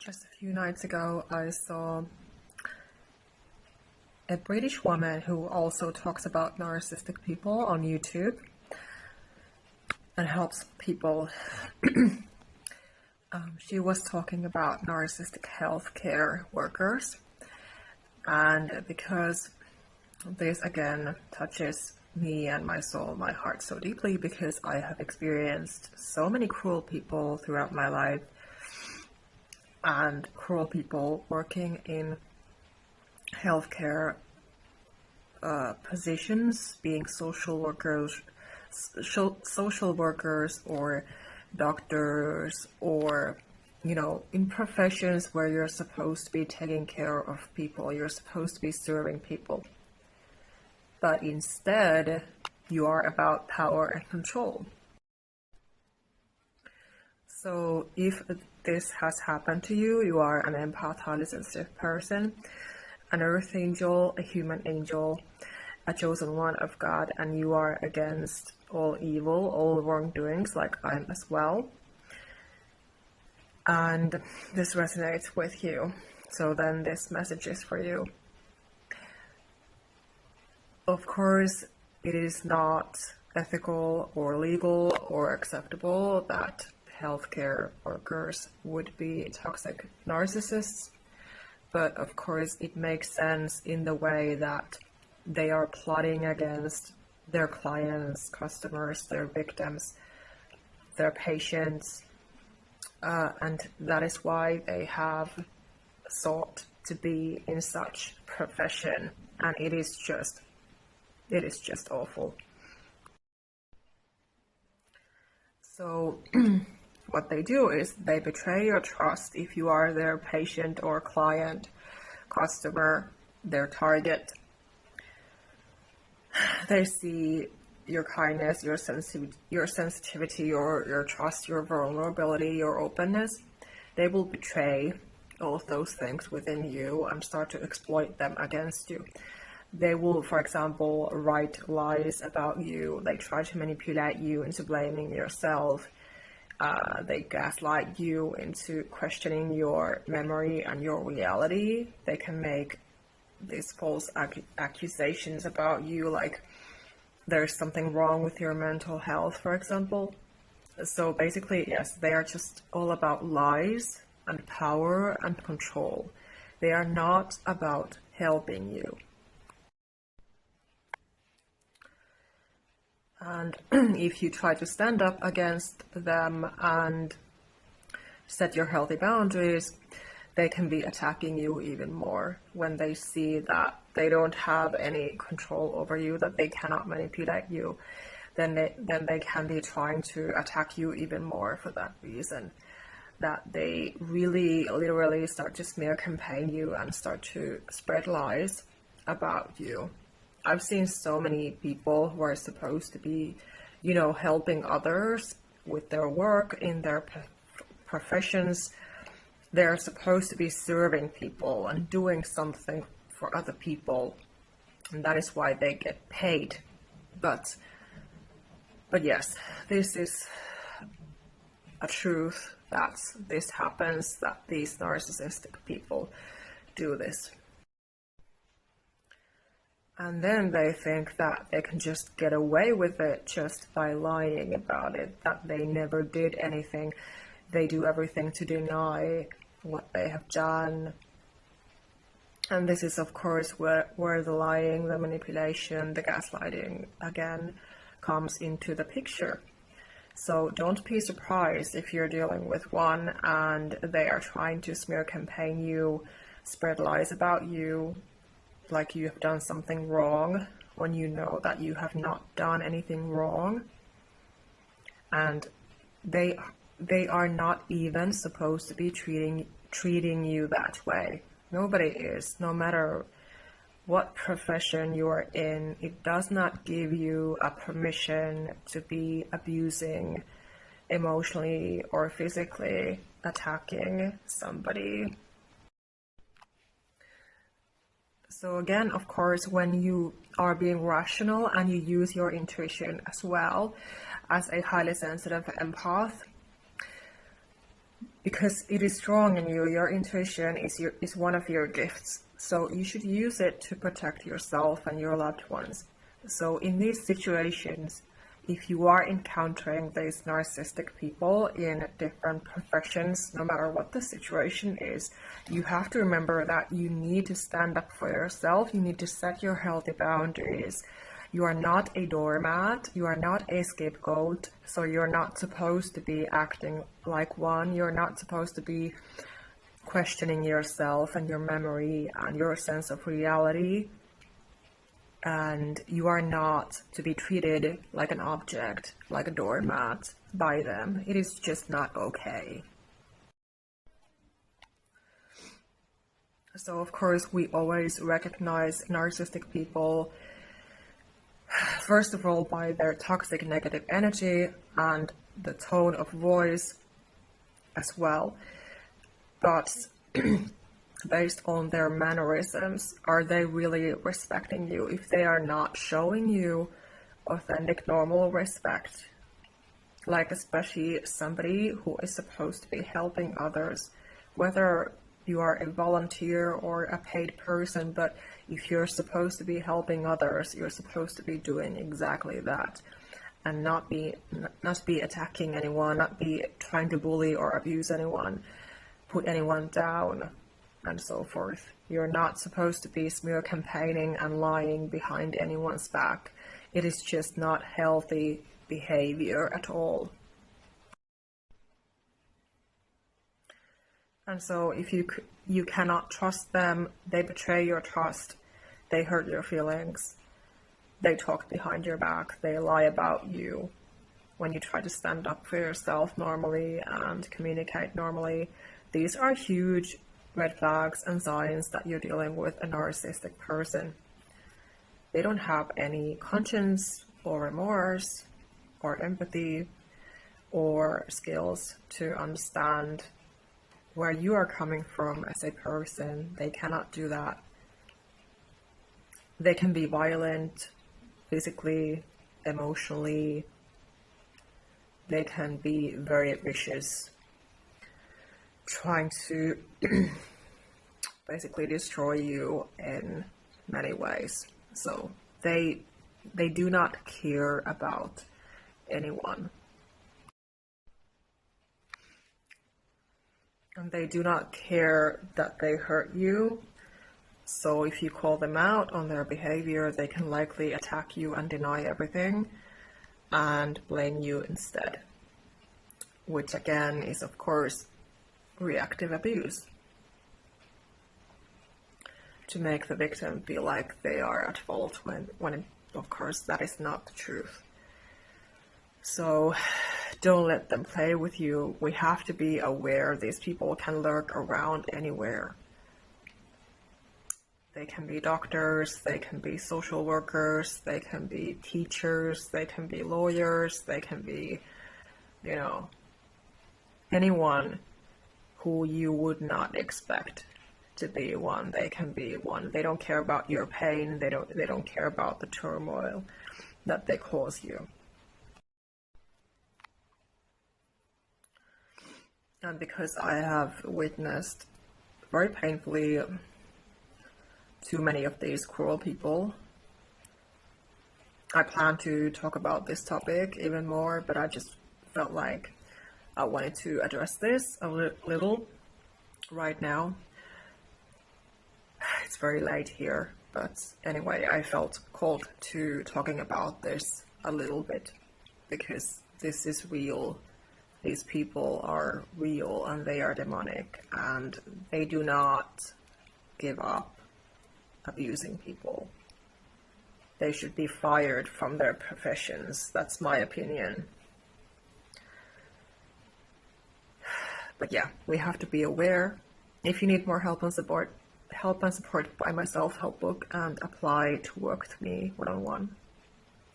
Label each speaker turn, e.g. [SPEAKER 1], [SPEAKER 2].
[SPEAKER 1] Just a few nights ago, I saw a British woman who also talks about narcissistic people on YouTube and helps people. She was talking about narcissistic healthcare workers, and because this again touches me and my soul, my heart so deeply, because I have experienced so many cruel people throughout my life, and cruel people working in healthcare positions, being social workers or doctors, or in professions where you're supposed to be taking care of people, you're supposed to be serving people, but instead you are about power and control. So if this has happened to you, you are an empath, highly sensitive person, an earth angel, a human angel, a chosen one of God, and you are against all evil, all wrongdoings, like I am as well. And this resonates with you. So then this message is for you. Of course, it is not ethical or legal or acceptable that healthcare workers would be toxic narcissists, but of course it makes sense in the way that they are plotting against their clients, customers, their victims, their patients, and that is why they have sought to be in such profession, and it is just awful. So what they do is they betray your trust if you are their patient or client, customer, their target. They see your kindness, your sensitivity, your trust, your vulnerability, your openness. They will betray all of those things within you and start to exploit them against you. They will, for example, write lies about you. They try to manipulate you into blaming yourself. They gaslight you into questioning your memory and your reality. They can make these false accusations about you, like there's something wrong with your mental health, for example. So basically, yes, they are just all about lies and power and control. They are not about helping you. And if you try to stand up against them and set your healthy boundaries, they can be attacking you even more when they see that they don't have any control over you, that they cannot manipulate you. Then they can be trying to attack you even more for that reason, that they really literally start to smear campaign you and start to spread lies about you. I've seen so many people who are supposed to be, helping others with their work in their professions. They're supposed to be serving people and doing something for other people, and that is why they get paid. But yes, this is a truth that this happens, that these narcissistic people do this. And then they think that they can just get away with it just by lying about it, that they never did anything. They do everything to deny what they have done. And this is, of course, where the lying, the manipulation, the gaslighting, again, comes into the picture. So don't be surprised if you're dealing with one and they are trying to smear campaign you, spread lies about you, like you have done something wrong, when you know that you have not done anything wrong. And they are not even supposed to be treating you that way. Nobody is. No matter what profession you are in, it does not give you a permission to be abusing, emotionally or physically attacking somebody. So again, of course, when you are being rational and you use your intuition as well as a highly sensitive empath, because it is strong in you. Your intuition is one of your gifts, so you should use it to protect yourself and your loved ones. So in these situations, if you are encountering these narcissistic people in different professions, no matter what the situation is, you have to remember that you need to stand up for yourself. You need to set your healthy boundaries. You are not a doormat. You are not a scapegoat. So you're not supposed to be acting like one. You're not supposed to be questioning yourself and your memory and your sense of reality. And you are not to be treated like an object, like a doormat by them. It is just not okay. So of course, we always recognize narcissistic people, first of all, by their toxic negative energy and the tone of voice as well. But based on their mannerisms, are they really respecting you? If they are not showing you authentic, normal respect, like especially somebody who is supposed to be helping others, whether you are a volunteer or a paid person, but if you're supposed to be helping others, you're supposed to be doing exactly that, and not be attacking anyone, not be trying to bully or abuse anyone, put anyone down, and so forth. You're not supposed to be smear campaigning and lying behind anyone's back. It is just not healthy behavior at all. And so if you cannot trust them, they betray your trust, they hurt your feelings, they talk behind your back, they lie about you when you try to stand up for yourself normally and communicate normally. These are huge red flags and signs that you're dealing with a narcissistic person. They don't have any conscience or remorse or empathy or skills to understand where you are coming from as a person. They cannot do that. They can be violent physically, emotionally. They can be very vicious, trying to basically destroy you in many ways. So they do not care about anyone. And they do not care that they hurt you. So if you call them out on their behavior, they can likely attack you and deny everything and blame you instead, which again is of course reactive abuse, to make the victim feel like they are at fault when of course that is not the truth. So don't let them play with you. We have to be aware these people can lurk around anywhere. They can be doctors, they can be social workers, they can be teachers, they can be lawyers, they can be, anyone who you would not expect to be one. They can be one. They don't care about your pain. They don't care about the turmoil that they cause you. And because I have witnessed very painfully too many of these cruel people, I plan to talk about this topic even more, but I just felt like I wanted to address this a little right now. It's very late here, but anyway, I felt called to talking about this a little bit because this is real. These people are real and they are demonic, and they do not give up abusing people. They should be fired from their professions. That's my opinion. But yeah, we have to be aware. If you need more help and support, buy my self-help book and apply to work with me one-on-one.